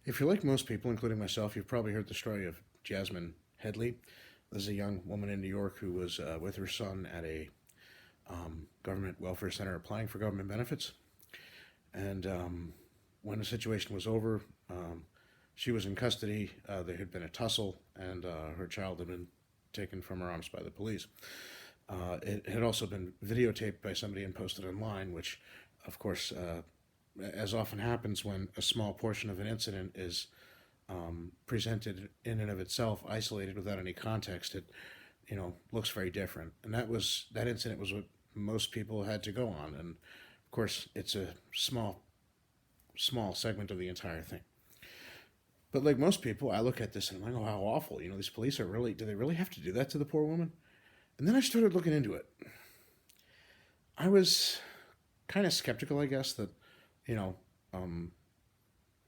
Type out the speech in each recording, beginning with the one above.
If you're like most people, including myself, you've probably heard the story of Jazmine Headley. This is a young woman in New York who was with her son at a government welfare center applying for government benefits. And when the situation was over, she was in custody. There had been a tussle, and her child had been taken from her arms by the police. It had also been videotaped by somebody and posted online, which, of course, as often happens when a small portion of an incident is presented in and of itself, isolated without any context, it looks very different. And that incident was what most people had to go on, and of course, it's a small segment of the entire thing. But like most people, I look at this and I'm like, oh, how awful! These police are really. Do they really have to do that to the poor woman? And then I started looking into it. I was kind of skeptical, I guess, that you know um,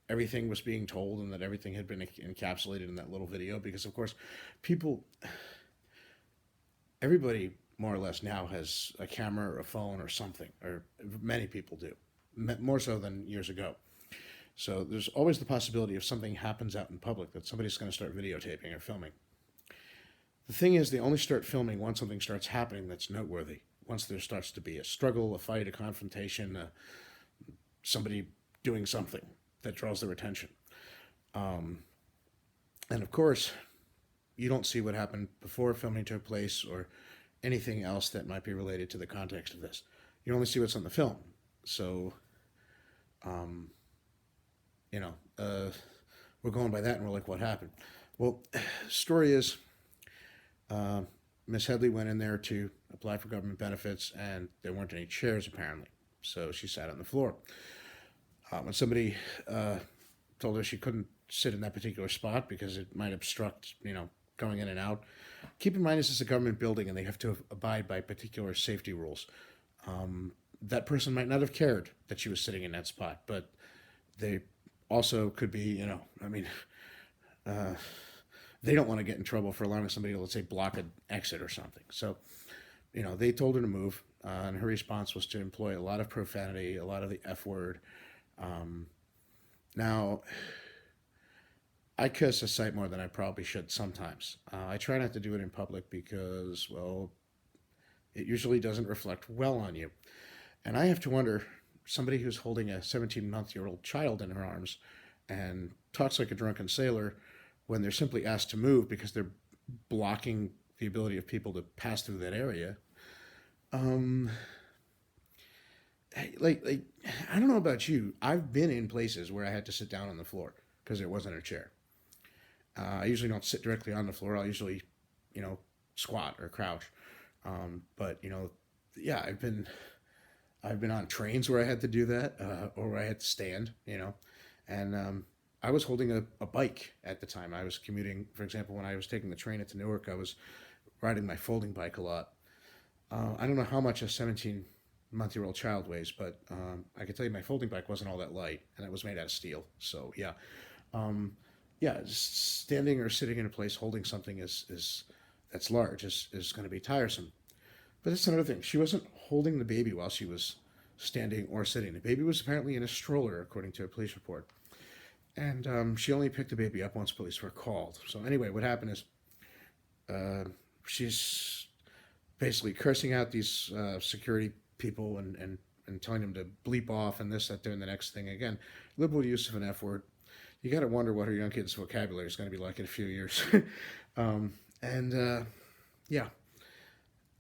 everything was being told and that everything had been encapsulated in that little video. Because of course, people, everybody more or less now has a camera or a phone or something, or many people do, more so than years ago. So there's always the possibility if something happens out in public that somebody's going to start videotaping or filming. The thing is, they only start filming once something starts happening that's noteworthy. Once there starts to be a struggle, a fight, a confrontation, somebody doing something that draws their attention. Um, and of course, you don't see what happened before filming took place or anything else that might be related to the context of this. You only see what's on the film. So, um, you know, uh, we're going by that and we're like, what happened? Well, story is uh, Miss Headley went in there to apply for government benefits and there weren't any chairs apparently. So she sat on the floor. When somebody told her she couldn't sit in that particular spot because it might obstruct, going in and out. Keep in mind, this is a government building and they have to abide by particular safety rules. That person might not have cared that she was sitting in that spot, but they also could be, uh, they don't want to get in trouble for allowing somebody to, let's say, block an exit or something. So, they told her to move, and her response was to employ a lot of profanity, a lot of the F word. Um, Now, I cuss a sight more than I probably should sometimes. I try not to do it in public because, well, it usually doesn't reflect well on you. And I have to wonder, somebody who's holding a 17-month-old child in her arms and talks like a drunken sailor when they're simply asked to move because they're blocking the ability of people to pass through that area. Um, like I don't know about you. I've been in places where I had to sit down on the floor because there wasn't a chair. I usually don't sit directly on the floor. I'll usually, you know, squat or crouch. But yeah, I've been on trains where I had to do that, or where I had to stand. And I was holding a bike at the time. I was commuting, for example, when I was taking the train into Newark. I was riding my folding bike a lot. I don't know how much a 17-month-old child weighs, but I can tell you my folding bike wasn't all that light, and it was made out of steel. So yeah, um, yeah, standing or sitting in a place holding something is that's large is going to be tiresome. But that's another thing. She wasn't holding the baby while she was standing or sitting. The baby was apparently in a stroller, according to a police report. And she only picked the baby up once police were called. So anyway, what happened is uh, she's basically cursing out these security people and telling them to bleep off and this, that, doing the next thing. Again, liberal use of an F word. You got to wonder what her young kid's vocabulary is going to be like in a few years. And yeah,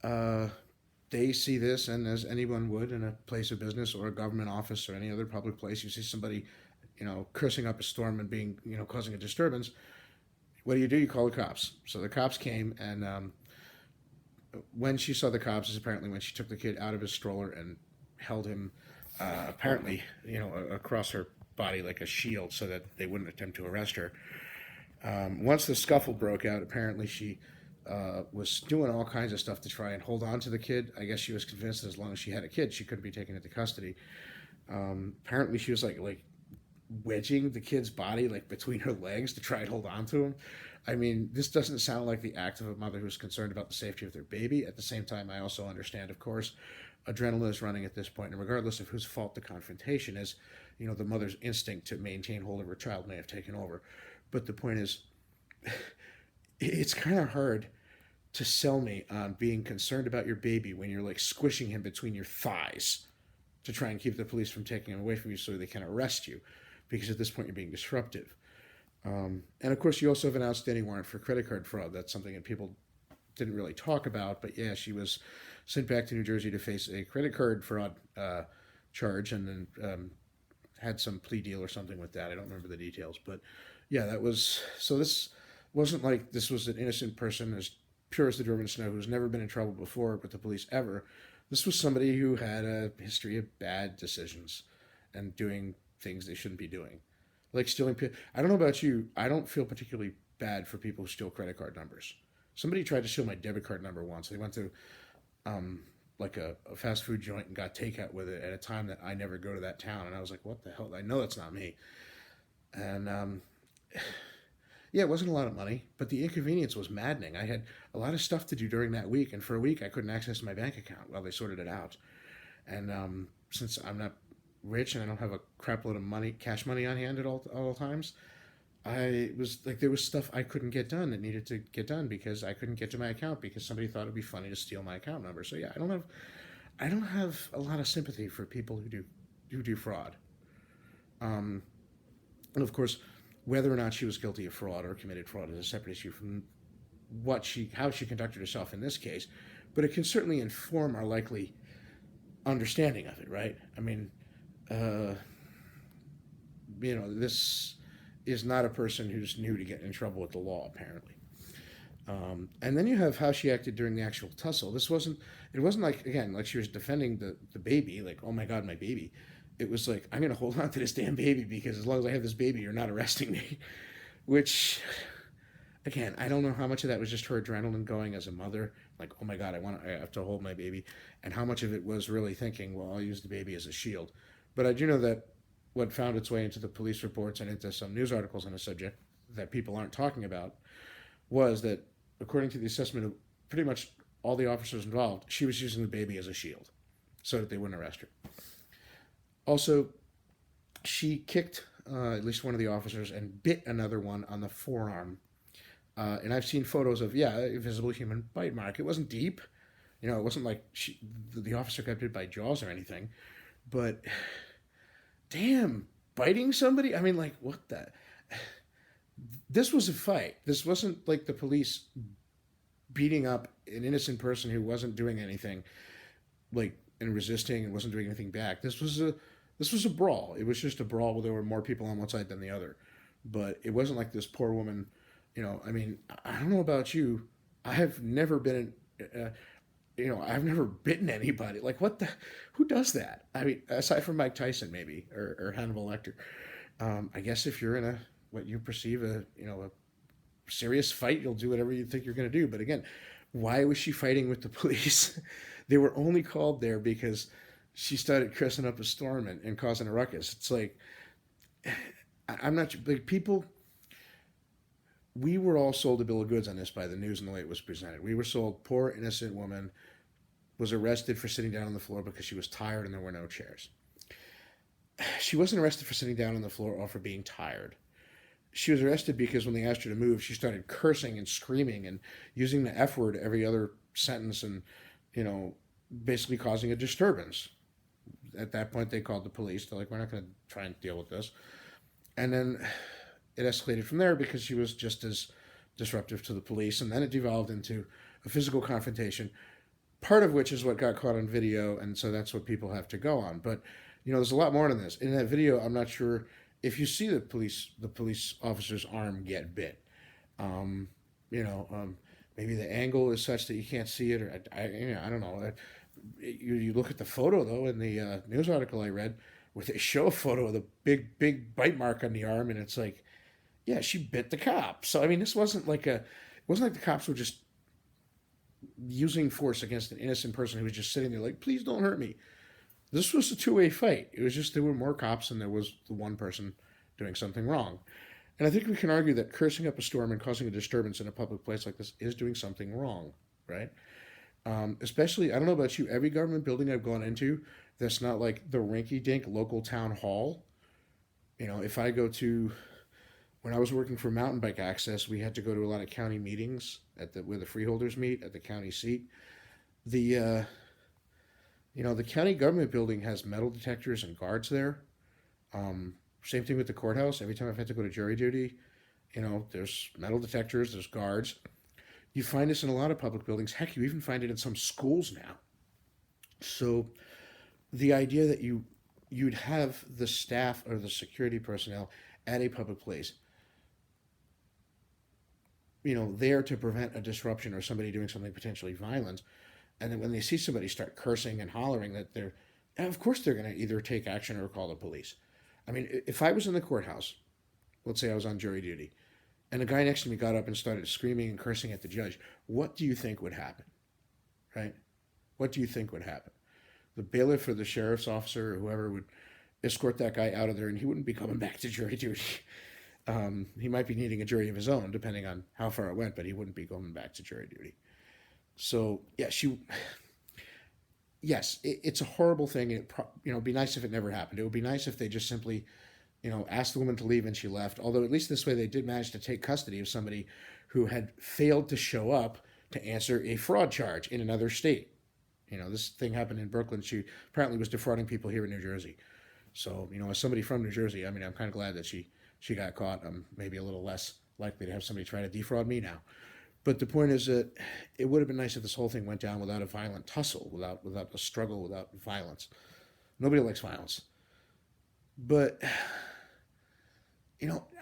uh, they see this, and as anyone would in a place of business or a government office or any other public place, you see somebody, cursing up a storm and being, causing a disturbance. What do? You call the cops. So the cops came, and when she saw the cops is apparently when she took the kid out of his stroller and held him, apparently, across her body like a shield so that they wouldn't attempt to arrest her. Once the scuffle broke out, apparently she was doing all kinds of stuff to try and hold on to the kid. I guess she was convinced that as long as she had a kid, she couldn't be taken into custody. Apparently, she was like wedging the kid's body like between her legs to try and hold on to him. I mean, this doesn't sound like the act of a mother who's concerned about the safety of their baby. At the same time, I also understand, of course, adrenaline is running at this point, and regardless of whose fault the confrontation is, the mother's instinct to maintain hold of her child may have taken over. But the point is, it's kind of hard to sell me on being concerned about your baby when you're like squishing him between your thighs to try and keep the police from taking him away from you so they can arrest you, because at this point you're being disruptive. And of course, you also have an outstanding warrant for credit card fraud. That's something that people didn't really talk about, but yeah, she was sent back to New Jersey to face a credit card fraud charge, and then had some plea deal or something with that. I don't remember the details, but yeah, that was so. This wasn't like this was an innocent person as pure as the Driven Snow who's never been in trouble before with the police ever. This was somebody who had a history of bad decisions and doing things they shouldn't be doing, like stealing. I don't know about you. I don't feel particularly bad for people who steal credit card numbers. Somebody tried to steal my debit card number once. They went to like a fast food joint and got takeout with it at a time that I never go to that town. And I was like, what the hell? I know that's not me. And yeah, it wasn't a lot of money, but the inconvenience was maddening. I had a lot of stuff to do during that week, and for a week I couldn't access my bank account while they sorted it out. And since I'm not rich and I don't have a crap load of money, cash money on hand at all times, I was like, there was stuff I couldn't get done that needed to get done because I couldn't get to my account because somebody thought it'd be funny to steal my account number. So yeah, I don't have a lot of sympathy for people who do fraud. And of course, whether or not she was guilty of fraud or committed fraud is a separate issue from how she conducted herself in this case. But it can certainly inform our likely understanding of it, right? I mean, this is not a person who's new to get in trouble with the law, apparently. And then you have how she acted during the actual tussle. It wasn't like, again, like she was defending the baby, like, oh my God, my baby. It was like, I'm going to hold on to this damn baby because as long as I have this baby, you're not arresting me. Which, again, I don't know how much of that was just her adrenaline going as a mother, like, oh my God, I have to hold my baby, and how much of it was really thinking, well, I'll use the baby as a shield. But I do know that what found its way into the police reports and into some news articles on the subject that people aren't talking about was that, according to the assessment of pretty much all the officers involved, she was using the baby as a shield so that they wouldn't arrest her. Also, she kicked at least one of the officers and bit another one on the forearm. And I've seen photos of, a visible human bite mark. It wasn't deep. It wasn't like the officer got bit by jaws or anything. But, damn, biting somebody? I mean, like, what the... This was a fight. This wasn't like the police beating up an innocent person who wasn't doing anything, like, and resisting and wasn't doing anything back. This was a brawl. It was just a brawl where there were more people on one side than the other. But it wasn't like this poor woman, I mean, I don't know about you. I have never been, I've never bitten anybody. Like, who does that? I mean, aside from Mike Tyson, maybe, or Hannibal Lecter. I guess if you're in what you perceive a serious fight, you'll do whatever you think you're going to do. But again, why was she fighting with the police? They were only called there because she started cussing up a storm and causing a ruckus. It's like, I'm not, like, people, we were all sold a bill of goods on this by the news and the way it was presented. We were sold, poor innocent woman was arrested for sitting down on the floor because she was tired and there were no chairs. She wasn't arrested for sitting down on the floor or for being tired. She was arrested because when they asked her to move, she started cursing and screaming and using the F word every other sentence and, basically causing a disturbance. At that point, they called the police. They're like, we're not going to try and deal with this. And then it escalated from there because she was just as disruptive to the police. And then it devolved into a physical confrontation, part of which is what got caught on video. And so that's what people have to go on. But, there's a lot more than this. In that video, I'm not sure if you see the police officer's arm get bit. Maybe the angle is such that you can't see it, or I don't know. You look at the photo, though, in the news article I read, where they show a photo of the big bite mark on the arm, and it's like, yeah, she bit the cop. So, I mean, it wasn't like the cops were just using force against an innocent person who was just sitting there like, please don't hurt me. This was a two-way fight. It was just there were more cops than there was the one person doing something wrong. And I think we can argue that cursing up a storm and causing a disturbance in a public place like this is doing something wrong, right? Especially, I don't know about you, every government building I've gone into that's not like the rinky-dink local town hall If I go to when I was working for mountain bike access, we had to go to a lot of county meetings where the freeholders meet at the county seat. The the county government building has metal detectors and guards there. Same thing with the courthouse. Every time I've had to go to jury duty, there's metal detectors, there's guards. You find this in a lot of public buildings. Heck, you even find it in some schools now. So the idea that you'd have the staff or the security personnel at a public place, there to prevent a disruption or somebody doing something potentially violent, and then when they see somebody start cursing and hollering, of course they're going to either take action or call the police. I mean, if I was in the courthouse, let's say I was on jury duty, and a guy next to me got up and started screaming and cursing at the judge, what do you think would happen? Right? What do you think would happen? The bailiff or the sheriff's officer or whoever would escort that guy out of there, and he wouldn't be coming back to jury duty. He might be needing a jury of his own, depending on how far it went, but he wouldn't be going back to jury duty. So yeah, yes, it's a horrible thing. It'd be nice if it never happened. It would be nice if they just simply, asked the woman to leave and she left. Although at least this way they did manage to take custody of somebody who had failed to show up to answer a fraud charge in another state. This thing happened in Brooklyn. She apparently was defrauding people here in New Jersey. So, as somebody from New Jersey, I mean, I'm kind of glad that she got caught. I'm maybe a little less likely to have somebody try to defraud me now. But the point is that it would have been nice if this whole thing went down without a violent tussle, without a struggle, without violence. Nobody likes violence. But,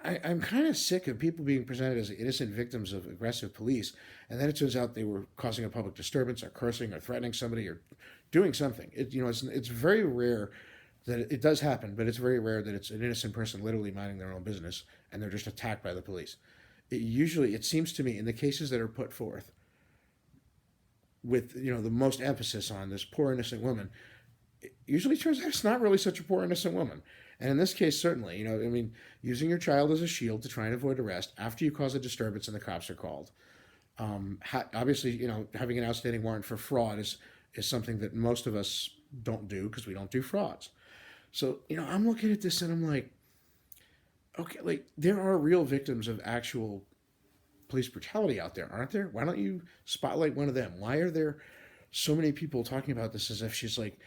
I'm kind of sick of people being presented as innocent victims of aggressive police, and then it turns out they were causing a public disturbance or cursing or threatening somebody or doing something. It's very rare that it does happen, but it's very rare that it's an innocent person literally minding their own business and they're just attacked by the police. It seems to me, in the cases that are put forth with the most emphasis on this poor innocent woman, it usually turns out it's not really such a poor innocent woman. And in this case, certainly, using your child as a shield to try and avoid arrest after you cause a disturbance and the cops are called. Obviously, having an outstanding warrant for fraud is something that most of us don't do because we don't do frauds. So, I'm looking at this and I'm like, okay, like there are real victims of actual police brutality out there, aren't there? Why don't you spotlight one of them? Why are there so many people talking about this as if she's like,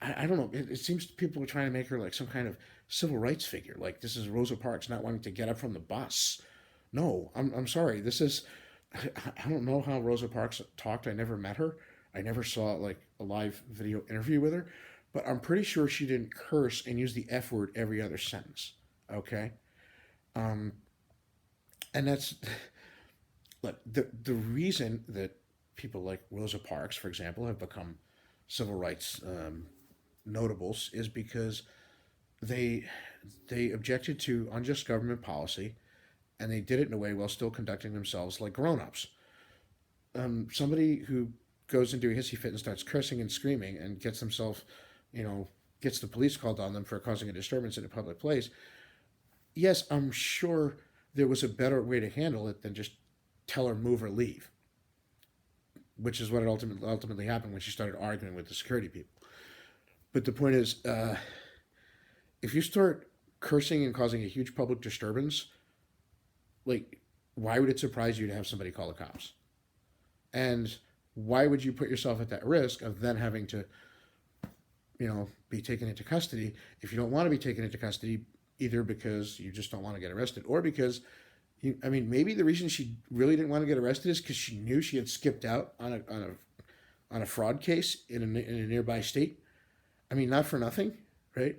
I don't know. It seems people are trying to make her like some kind of civil rights figure. Like this is Rosa Parks not wanting to get up from the bus. No, I'm sorry. I don't know how Rosa Parks talked. I never met her. I never saw like a live video interview with her, but I'm pretty sure she didn't curse and use the F word every other sentence. Okay. Um, and that's look, the reason that people like Rosa Parks, for example, have become civil rights notables is because they they objected to unjust government policy, and they did it in a way while still conducting themselves like grown-ups. Somebody who goes into a hissy fit and starts cursing and screaming and gets himself, you know, gets the police called on them for causing a disturbance in a public place. Yes, I'm sure there was a better way to handle it than just tell her move or leave, which is what it ultimately happened when she started arguing with the security people. But the point is, if you start cursing and causing a huge public disturbance, like, why would it surprise you to have somebody call the cops? And why would you put yourself at that risk of then having to, be taken into custody if you don't want to be taken into custody, either because you just don't want to get arrested or because, maybe the reason she really didn't want to get arrested is because she knew she had skipped out on a fraud case in a nearby state. Not for nothing, right?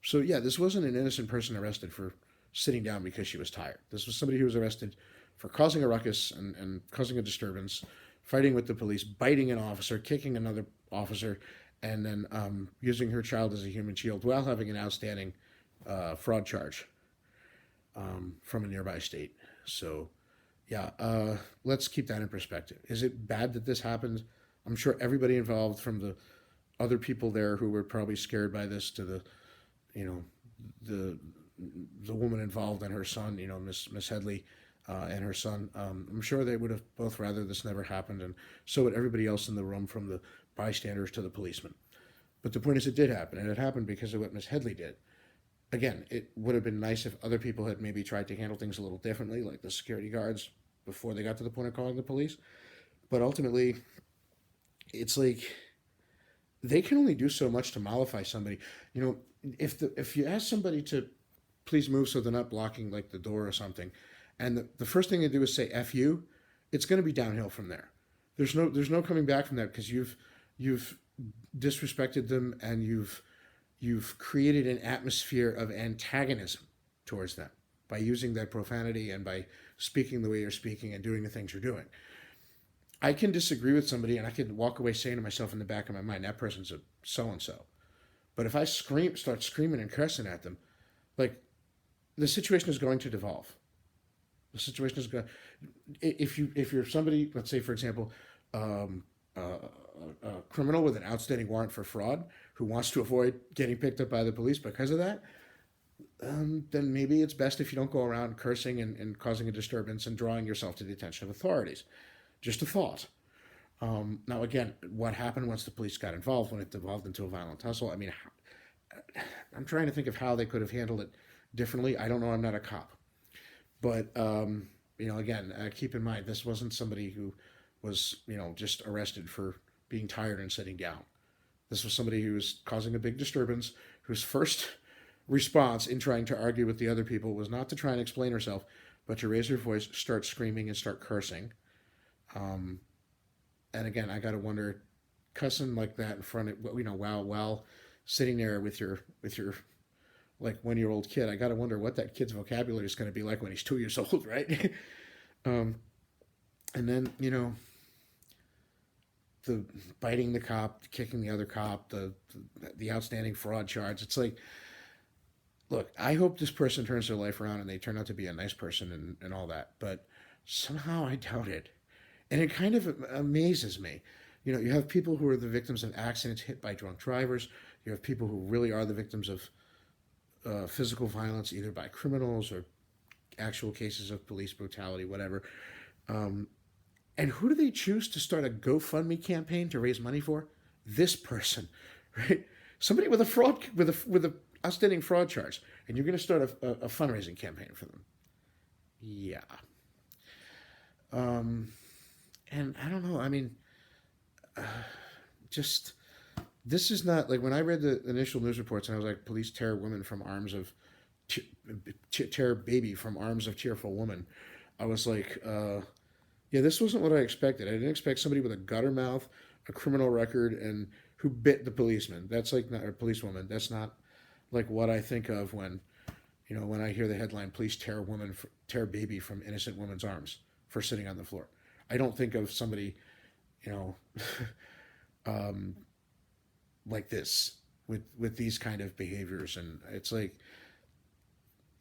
So yeah, this wasn't an innocent person arrested for sitting down because she was tired. This was somebody who was arrested for causing a ruckus and causing a disturbance, fighting with the police, biting an officer, kicking another officer, and then using her child as a human shield while having an outstanding fraud charge from a nearby state. So yeah, let's keep that in perspective. Is it bad that this happened? I'm sure everybody involved, from the other people there who were probably scared by this to the the woman involved and her son, Miss Headley and her son. I'm sure they would have both rather this never happened, and so would everybody else in the room, from the bystanders to the policemen. But the point is, it did happen, and it happened because of what Miss Headley did. Again, it would have been nice if other people had maybe tried to handle things a little differently, like the security guards before they got to the point of calling the police. But ultimately, it's like they can only do so much to mollify somebody. You know, if you ask somebody to please move so they're not blocking like the door or something, and the first thing they do is say "f you," it's going to be downhill from there. There's no coming back from that because you've disrespected them and you've created an atmosphere of antagonism towards them by using that profanity and by speaking the way you're speaking and doing the things you're doing. I can disagree with somebody and I can walk away saying to myself in the back of my mind, that person's a so and so. But if I start screaming and cursing at them, like the situation is going to devolve. The situation is going. If you're somebody, let's say for example, um, a criminal with an outstanding warrant for fraud who wants to avoid getting picked up by the police because of that, then maybe it's best if you don't go around cursing and causing a disturbance and drawing yourself to the attention of authorities. Just a thought. Now, again, what happened once the police got involved, when it devolved into a violent tussle? I mean, I'm trying to think of how they could have handled it differently. I don't know. I'm not a cop. But, again, keep in mind, this wasn't somebody who was, just arrested for being tired and sitting down. This was somebody who was causing a big disturbance, whose first response in trying to argue with the other people was not to try and explain herself, but to raise her voice, start screaming, and start cursing. Um, and again, I got to wonder, cussing like that in front of while sitting there with your like 1 year old kid. I got to wonder what that kid's vocabulary is going to be like when he's 2 years old, right? um, and then the biting the cop, kicking the other cop, the outstanding fraud charge. It's like, look, I hope this person turns their life around and they turn out to be a nice person and all that. But somehow I doubt it. And it kind of amazes me. You have people who are the victims of accidents hit by drunk drivers. You have people who really are the victims of physical violence, either by criminals or actual cases of police brutality, whatever. Um, and who do they choose to start a GoFundMe campaign to raise money for? This person, right? Somebody with a fraud, with a outstanding fraud charge, and you're going to start a fundraising campaign for them. Yeah. Um, and I don't know. I mean, uh, just this is not like when I read the initial news reports and I was like, police tear women from arms of tear baby from arms of tearful woman. I was like, yeah, this wasn't what I expected. I didn't expect somebody with a gutter mouth, a criminal record, and who bit the policeman. That's like not a policewoman. That's not like what I think of when I hear the headline, "Police tear baby from innocent woman's arms for sitting on the floor." I don't think of somebody, you know, um, like this with these kind of behaviors, and it's like,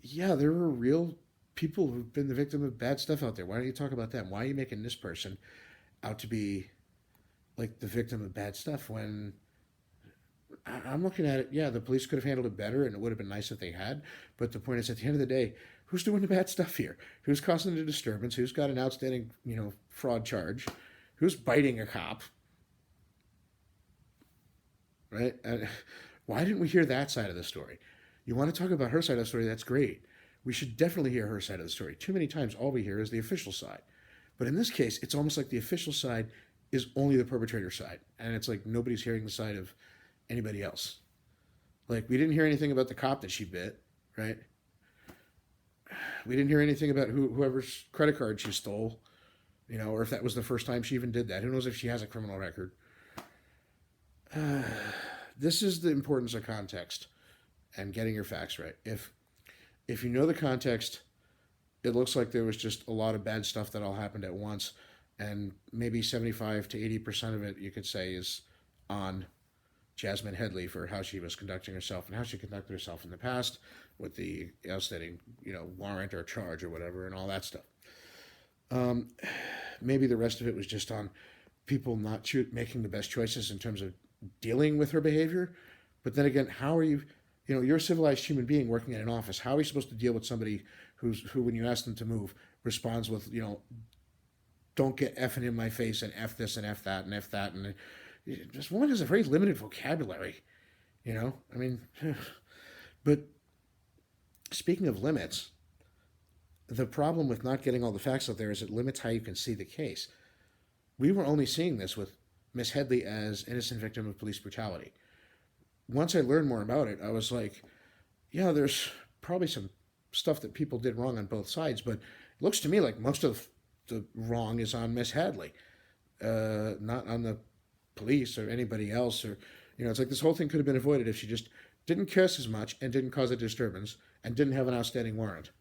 yeah, there are real people who've been the victim of bad stuff out there. Why don't you talk about them? Why are you making this person out to be like the victim of bad stuff when I'm looking at it? Yeah, the police could have handled it better, and it would have been nice if they had. But the point is, at the end of the day, who's doing the bad stuff here? Who's causing the disturbance? Who's got an outstanding, fraud charge? Who's biting a cop? Right? Why didn't we hear that side of the story? You want to talk about her side of the story? That's great. We should definitely hear her side of the story. Too many times, all we hear is the official side. But in this case, it's almost like the official side is only the perpetrator side, and it's like nobody's hearing the side of anybody else. Like, we didn't hear anything about the cop that she bit, right? We didn't hear anything about whoever's credit card she stole, or if that was the first time she even did that. Who knows if she has a criminal record? This is the importance of context and getting your facts right. If you know the context, it looks like there was just a lot of bad stuff that all happened at once, and maybe 75 to 80% of it, you could say, is on Jazmine Headley for how she was conducting herself and how she conducted herself in the past with the outstanding, warrant or charge or whatever and all that stuff. Um, Maybe the rest of it was just on people not making the best choices in terms of dealing with her behavior. But then again, how are you? You're a civilized human being working in an office. How are you supposed to deal with somebody who, when you ask them to move, responds with, don't get effing in my face and F this and F that and F that, and this woman has a very limited vocabulary, I mean, but speaking of limits, the problem with not getting all the facts out there is it limits how you can see the case. We were only seeing this with Miss Headley as innocent victim of police brutality. Once I learned more about it, I was like, yeah, there's probably some stuff that people did wrong on both sides, but it looks to me like most of the wrong is on Miss Hadley, not on the police or anybody else. Or, it's like this whole thing could have been avoided if she just didn't curse as much and didn't cause a disturbance and didn't have an outstanding warrant.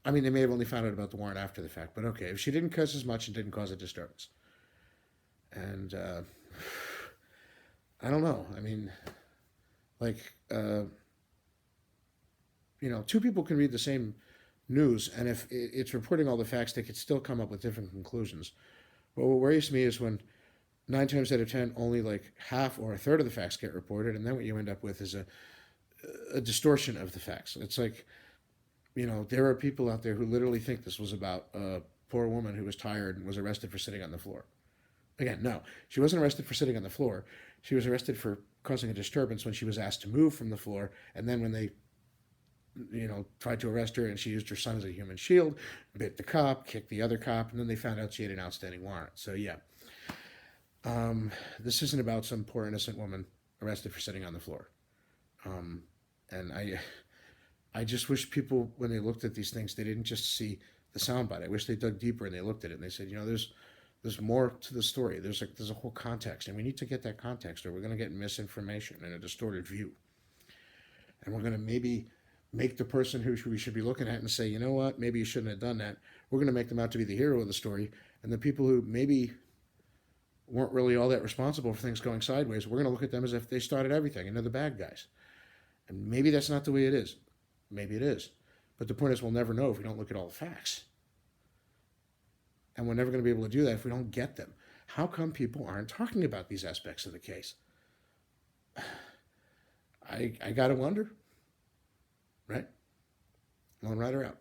I mean, they may have only found out about the warrant after the fact, but okay, if she didn't curse as much and didn't cause a disturbance. And I don't know. I mean, like, two people can read the same news, and if it's reporting all the facts, they could still come up with different conclusions. But what worries me is when 9 times out of 10, only like half or a third of the facts get reported, and then what you end up with is a distortion of the facts. It's like, there are people out there who literally think this was about a poor woman who was tired and was arrested for sitting on the floor. Again, no, she wasn't arrested for sitting on the floor. She was arrested for causing a disturbance when she was asked to move from the floor, and then when they tried to arrest her and she used her son as a human shield, bit the cop, kicked the other cop, and then they found out she had an outstanding warrant. So yeah, this isn't about some poor innocent woman arrested for sitting on the floor. And I just wish people, when they looked at these things, they didn't just see the soundbite. I wish they dug deeper and they looked at it and they said, there's more to the story. There's a whole context, and we need to get that context, or we're going to get misinformation and a distorted view. And we're going to maybe make the person who we should be looking at and say, you know what, maybe you shouldn't have done that. We're going to make them out to be the hero of the story. And the people who maybe weren't really all that responsible for things going sideways, we're going to look at them as if they started everything and they're the bad guys. And maybe that's not the way it is. Maybe it is. But the point is, we'll never know if we don't look at all the facts. And we're never going to be able to do that if we don't get them. How come people aren't talking about these aspects of the case? I got to wonder. Right? Lone Rider out.